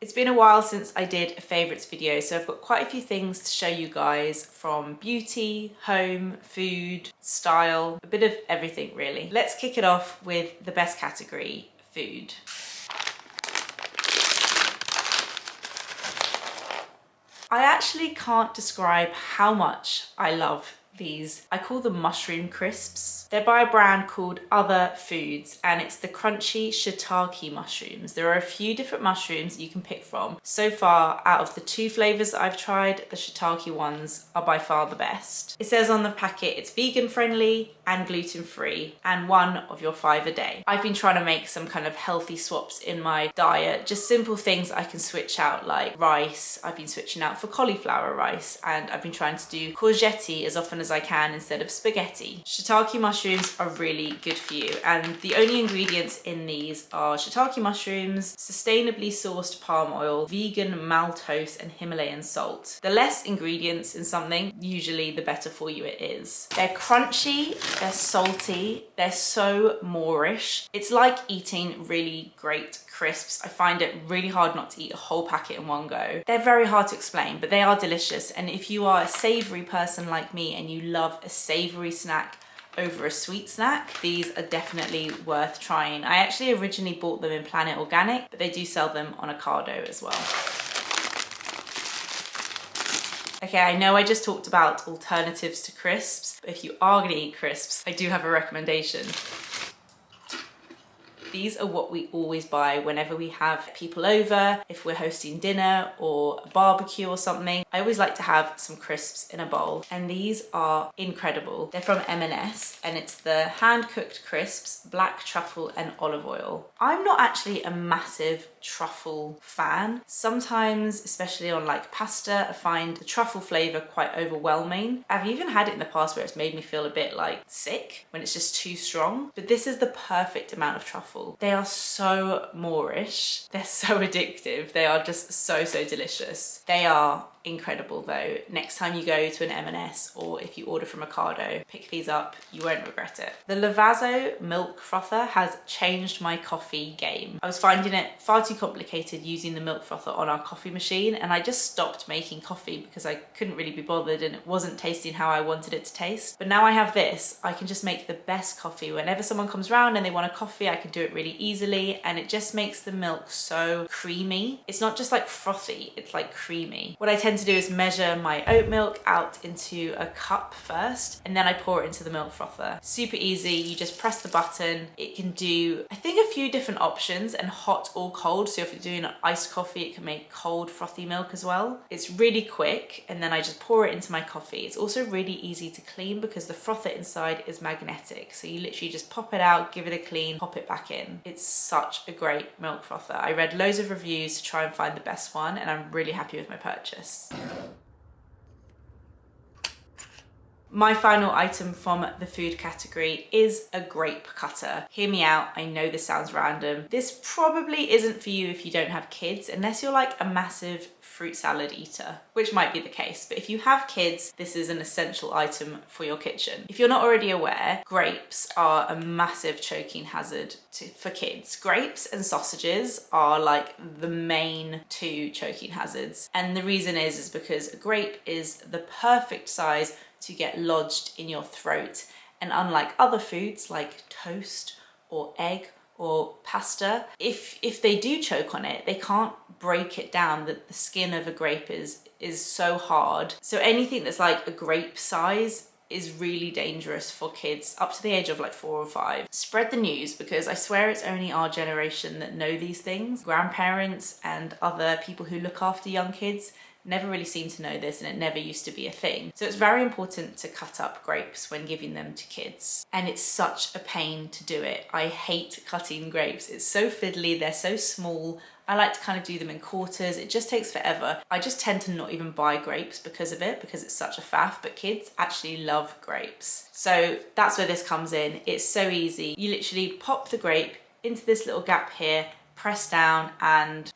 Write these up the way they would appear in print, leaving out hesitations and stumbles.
It's been a while since I did a favourites video, so I've got quite a few things to show you guys, from beauty, home, food, style, a bit of everything really. Let's kick it off with the best category, food. I actually can't describe how much I love these. I call them mushroom crisps. They're by a brand called Other Foods, and it's the crunchy shiitake mushrooms. There are a few different mushrooms you can pick from. So far, out of the 2 flavors that I've tried, the shiitake ones are by far the best. It says on the packet it's vegan friendly and gluten free and 1 of your 5 a day. I've been trying to make some kind of healthy swaps in my diet, just simple things I can switch out, like rice. I've been switching out for cauliflower rice, and I've been trying to do courgette as often as I can instead of spaghetti. Shiitake mushrooms are really good for you, and the only ingredients in these are shiitake mushrooms, sustainably sourced palm oil, vegan maltose, and Himalayan salt. The less ingredients in something, usually the better for you it is. They're crunchy, they're salty, they're so Moorish. It's like eating really great crisps. I find it really hard not to eat a whole packet in one go. They're very hard to explain, but they are delicious, and if you are a savoury person like me and you love a savoury snack over a sweet snack, these are definitely worth trying. I actually originally bought them in Planet Organic, but they do sell them on Ocado as well. Okay, I know I just talked about alternatives to crisps, but if you are gonna eat crisps, I do have a recommendation. These are what we always buy whenever we have people over, if we're hosting dinner or a barbecue or something. I always like to have some crisps in a bowl, and these are incredible. They're from M&S, and it's the hand-cooked crisps, black truffle and olive oil. I'm not actually a massive truffle fan. Sometimes, especially on like pasta, I find the truffle flavour quite overwhelming. I've even had it in the past where it's made me feel a bit like sick when it's just too strong, but this is the perfect amount of truffle. They are so Moorish. They're so addictive. They are just so delicious. They are incredible though. Next time you go to an M&S, or if you order from Ocado, pick these up, you won't regret it. The Lavazza milk frother has changed my coffee game. I was finding it far too complicated using the milk frother on our coffee machine, and I just stopped making coffee because I couldn't really be bothered and it wasn't tasting how I wanted it to taste. But now I have this, I can just make the best coffee. Whenever someone comes around and they want a coffee, I can do it really easily, and it just makes the milk so creamy. It's not just like frothy, it's like creamy. What I tend to do is measure my oat milk out into a cup first, and then I pour it into the milk frother. Super easy, you just press the button. It can do, I think, a few different options, and hot or cold. So if you're doing an iced coffee, it can make cold frothy milk as well. It's really quick, and then I just pour it into my coffee. It's also really easy to clean because the frother inside is magnetic. So you literally just pop it out, give it a clean, pop it back in. It's such a great milk frother. I read loads of reviews to try and find the best one, and I'm really happy with my purchase. My final item from the food category is a grape cutter. Hear me out, I know this sounds random. This probably isn't for you if you don't have kids, unless you're like a massive fruit salad eater, which might be the case. But if you have kids, this is an essential item for your kitchen. If you're not already aware, grapes are a massive choking hazard for kids. Grapes and sausages are like the main 2 choking hazards. And the reason is because a grape is the perfect size to get lodged in your throat. And unlike other foods like toast or egg or pasta, if they do choke on it, they can't break it down. The skin of a grape is so hard. So anything that's like a grape size is really dangerous for kids up to the age of like 4 or 5. Spread the news, because I swear it's only our generation that know these things. Grandparents and other people who look after young kids never really seem to know this, and it never used to be a thing. So it's very important to cut up grapes when giving them to kids. And it's such a pain to do it. I hate cutting grapes. It's so fiddly, they're so small. I like to kind of do them in quarters. It just takes forever. I just tend to not even buy grapes because of it, because it's such a faff, but kids actually love grapes. So that's where this comes in. It's so easy. You literally pop the grape into this little gap here, press down, and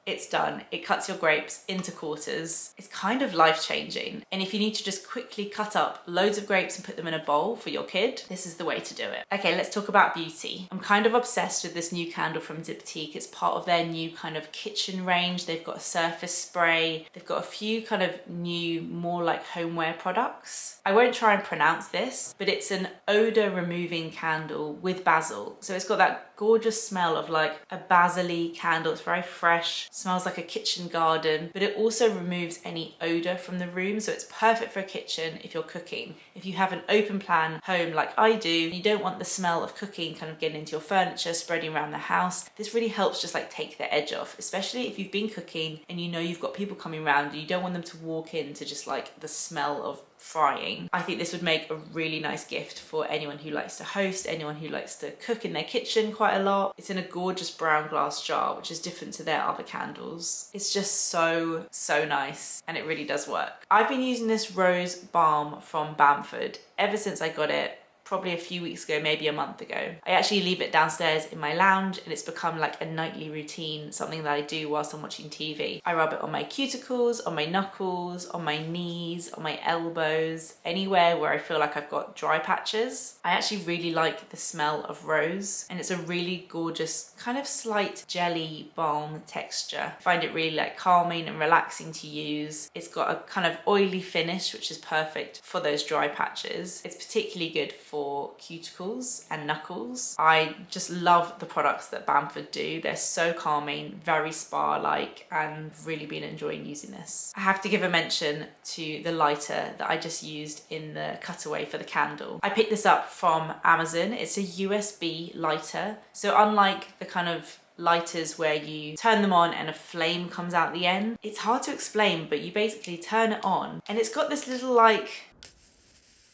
it's done. It cuts your grapes into quarters. It's kind of life-changing. And if you need to just quickly cut up loads of grapes and put them in a bowl for your kid, this is the way to do it. Okay, let's talk about beauty. I'm kind of obsessed with this new candle from Diptque. It's part of their new kind of kitchen range. They've got a surface spray. They've got a few kind of new, more like homeware products. I won't try and pronounce this, but it's an odor removing candle with basil. So it's got that gorgeous smell of like a basil-y candle. It's very fresh, smells like a kitchen garden, but it also removes any odor from the room. So it's perfect for a kitchen if you're cooking. If you have an open plan home like I do, you don't want the smell of cooking kind of getting into your furniture, spreading around the house. This really helps just like take the edge off, especially if you've been cooking and you know you've got people coming around and you don't want them to walk into just like the smell of frying. I think this would make a really nice gift for anyone who likes to host, anyone who likes to cook in their kitchen quite a lot. It's in a gorgeous brown glass jar, which is different to their other candles. It's just so nice, and it really does work. I've been using this rose balm from Bamford ever since I got it, probably a few weeks ago, maybe a month ago. I actually leave it downstairs in my lounge and it's become like a nightly routine, something that I do whilst I'm watching TV. I rub it on my cuticles, on my knuckles, on my knees, on my elbows, anywhere where I feel like I've got dry patches. I actually really like the smell of rose, and it's a really gorgeous kind of slight jelly balm texture. I find it really like calming and relaxing to use. It's got a kind of oily finish, which is perfect for those dry patches. It's particularly good for cuticles and knuckles. I just love the products that Bamford do. They're so calming, very spa-like, and really been enjoying using this. I have to give a mention to the lighter that I just used in the cutaway for the candle. I picked this up from Amazon. It's a USB lighter. So unlike the kind of lighters where you turn them on and a flame comes out the end, it's hard to explain, but you basically turn it on and it's got this little like,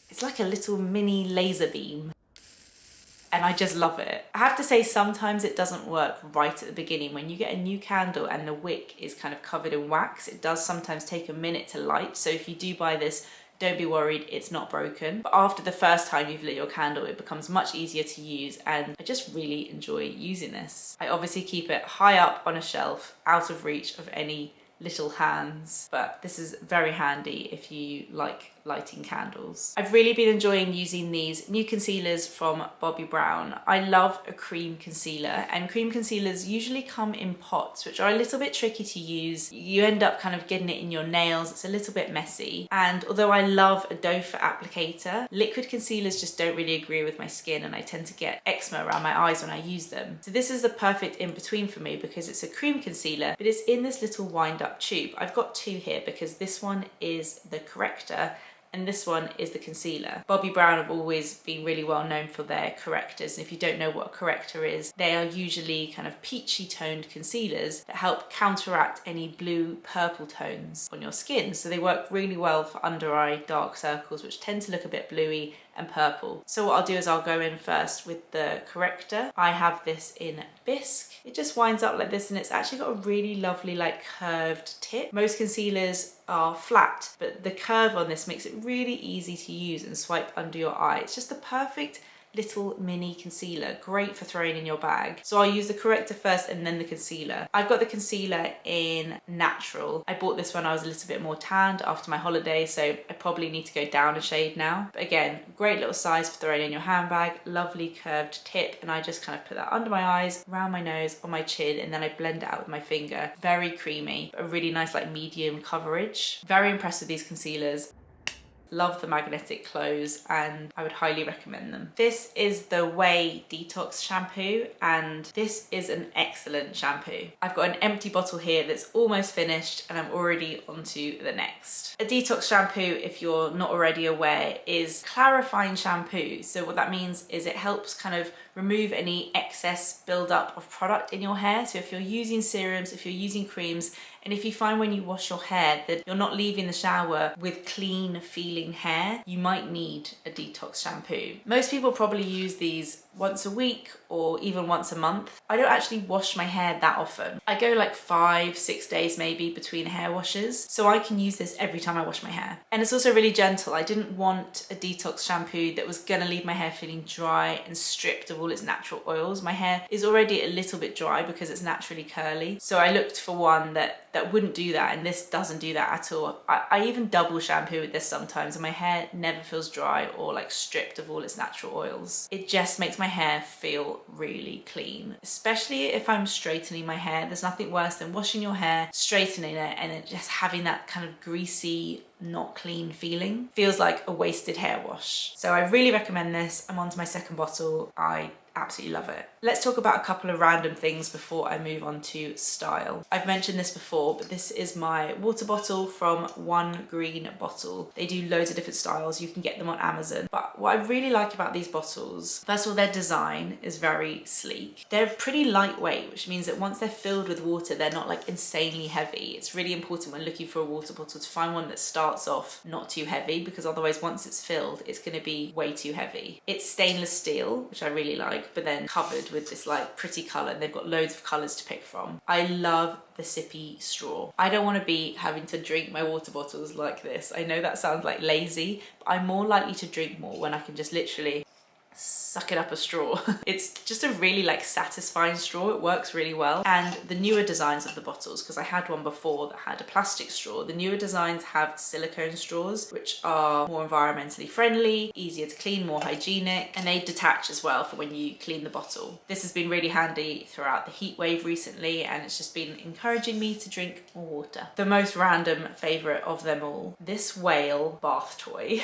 it's like a little mini laser beam, and I just love it. I have to say sometimes it doesn't work right at the beginning. When you get a new candle and the wick is kind of covered in wax, it does sometimes take a minute to light. So if you do buy this, don't be worried, it's not broken. But after the first time you've lit your candle, it becomes much easier to use, and I just really enjoy using this. I obviously keep it high up on a shelf, out of reach of any little hands, but this is very handy if you like lighting candles. I've really been enjoying using these new concealers from Bobbi Brown. I love a cream concealer, and cream concealers usually come in pots, which are a little bit tricky to use. You end up kind of getting it in your nails. It's a little bit messy. And although I love a doe foot applicator, liquid concealers just don't really agree with my skin, and I tend to get eczema around my eyes when I use them. So this is the perfect in-between for me because it's a cream concealer, but it's in this little wind-up tube. I've got two here because this one is the Corrector and this one is the concealer. Bobbi Brown have always been really well known for their correctors, and if you don't know what a corrector is, they are usually kind of peachy toned concealers that help counteract any blue purple tones on your skin. So they work really well for under eye dark circles, which tend to look a bit bluey and purple. So what I'll do is I'll go in first with the corrector. I have this in Bisque. It just winds up like this, and it's actually got a really lovely like curved tip. Most concealers are flat, but the curve on this makes it really easy to use and swipe under your eye. It's just the perfect little mini concealer, great for throwing in your bag. So I'll use the corrector first and then the concealer. I've got the concealer in Natural. I bought this when I was a little bit more tanned after my holiday, so I probably need to go down a shade now. But again, great little size for throwing in your handbag, lovely curved tip, and I just kind of put that under my eyes, around my nose, on my chin, and then I blend it out with my finger. Very creamy, a really nice like medium coverage. Very impressed with these concealers. Love the magnetic close, and I would highly recommend them. This is the Ouai Detox shampoo, and this is an excellent shampoo. I've got an empty bottle here that's almost finished, and I'm already onto the next. A detox shampoo, if you're not already aware, is clarifying shampoo. So what that means is it helps kind of remove any excess buildup of product in your hair. So if you're using serums, if you're using creams, and if you find when you wash your hair that you're not leaving the shower with clean feeling hair, you might need a detox shampoo. Most people probably use these once a week or even once a month. I don't actually wash my hair that often. I go like 5-6 days maybe between hair washes, so I can use this every time I wash my hair. And it's also really gentle. I didn't want a detox shampoo that was gonna leave my hair feeling dry and stripped of all all its natural oils. My hair is already a little bit dry because it's naturally curly. So I looked for one that wouldn't do that, and this doesn't do that at all. I even double shampoo with this sometimes and my hair never feels dry or like stripped of all its natural oils. It just makes my hair feel really clean, especially if I'm straightening my hair. There's nothing worse than washing your hair, straightening it, and then just having that kind of greasy, not clean feeling. Feels like a wasted hair wash. So I really recommend this. I'm on to my second bottle. I absolutely love it. Let's talk about a couple of random things before I move on to style. I've mentioned this before, but this is my water bottle from One Green Bottle. They do loads of different styles. You can get them on Amazon. But what I really like about these bottles, first of all, their design is very sleek. They're pretty lightweight, which means that once they're filled with water, they're not like insanely heavy. It's really important when looking for a water bottle to find one that starts off not too heavy, because otherwise once it's filled, it's going to be way too heavy. It's stainless steel, which I really like, but then covered with this like pretty colour, and they've got loads of colours to pick from. I love the sippy straw. I don't want to be having to drink my water bottles like this. I know that sounds like lazy, but I'm more likely to drink more when I can just literally suck it up a straw. It's just a really like satisfying straw. It works really well. And the newer designs of the bottles, because I had one before that had a plastic straw, the newer designs have silicone straws, which are more environmentally friendly, easier to clean, more hygienic, and they detach as well for when you clean the bottle. This has been really handy throughout the heat wave recently, and it's just been encouraging me to drink more water. The most random favourite of them all, this whale bath toy.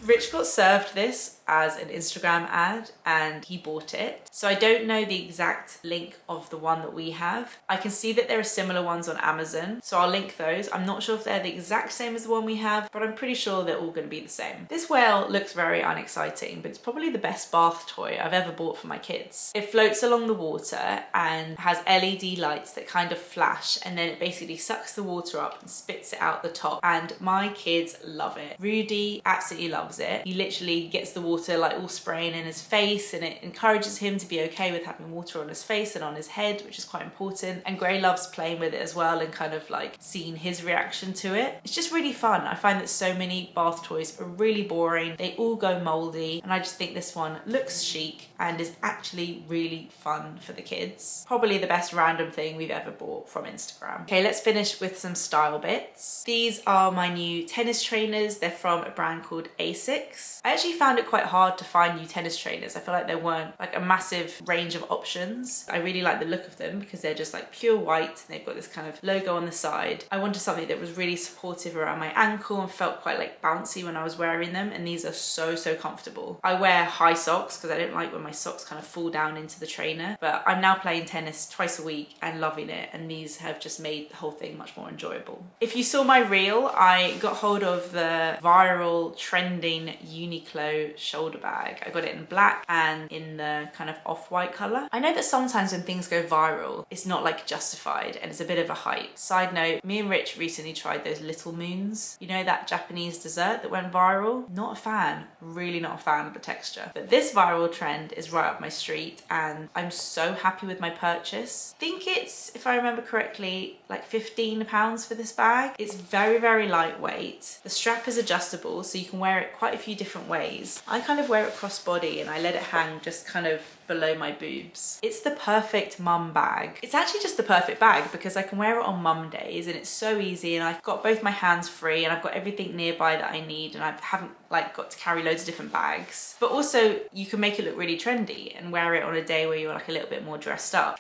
Rich got served this as an Instagram ad and he bought it. So I don't know the exact link of the one that we have. I can see that there are similar ones on Amazon, so I'll link those. I'm not sure if they're the exact same as the one we have, but I'm pretty sure they're all going to be the same. This whale looks very unexciting, but it's probably the best bath toy I've ever bought for my kids. It floats along the water and has LED lights that kind of flash, and then it basically sucks the water up and spits it out the top, and my kids love it. Rudy absolutely loves it. He literally gets the water like all spraying in his face, and it encourages him to be okay with having water on his face and on his head, which is quite important. And Gray loves playing with it as well and kind of like seeing his reaction to it. It's just really fun. I find that so many bath toys are really boring. They all go moldy, and I just think this one looks chic and is actually really fun for the kids. Probably the best random thing we've ever bought from Instagram. Okay, let's finish with some style bits. These are my new tennis trainers. They're from a brand called Asics. I actually found it quite hard to find new tennis trainers. I feel like there weren't like a massive range of options. I really like the look of them because they're just like pure white and they've got this kind of logo on the side. I wanted something that was really supportive around my ankle and felt quite like bouncy when I was wearing them, and these are so comfortable. I wear high socks because I don't like when my socks kind of fall down into the trainer, but I'm now playing tennis twice a week and loving it, and these have just made the whole thing much more enjoyable. If you saw my reel, I got hold of the viral trending Uniqlo shoulder bag. I got it in black and in the kind of off-white colour. I know that sometimes when things go viral, it's not like justified and it's a bit of a hype. Side note, me and Rich recently tried those little moons. You know, that Japanese dessert that went viral? Not a fan, really not a fan of the texture. But this viral trend is right up my street and I'm so happy with my purchase. I think it's, if I remember correctly, like £15 for this bag. It's very lightweight. The strap is adjustable so you can wear it quite a few different ways. I kind of wear it crossbody and I let it hang just kind of below my boobs. It's the perfect mum bag. It's actually just the perfect bag because I can wear it on mum days and it's so easy, and I've got both my hands free and I've got everything nearby that I need, and I haven't like got to carry loads of different bags. But also you can make it look really trendy and wear it on a day where you're like a little bit more dressed up.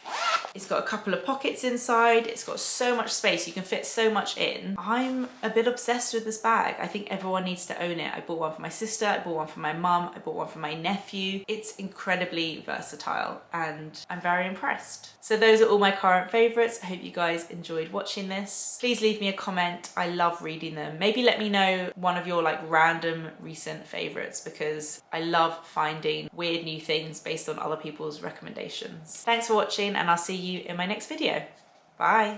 It's got a couple of pockets inside. It's got so much space. You can fit so much in. I'm a bit obsessed with this bag. I think everyone needs to own it. I bought one for my sister. I bought one for my mum. I bought one for my nephew. It's incredibly versatile and I'm very impressed. So those are all my current favourites. I hope you guys enjoyed watching this. Please leave me a comment. I love reading them. Maybe let me know one of your like random recent favourites because I love finding weird new things based on other people's recommendations. Thanks for watching and I'll see you in my next video. Bye.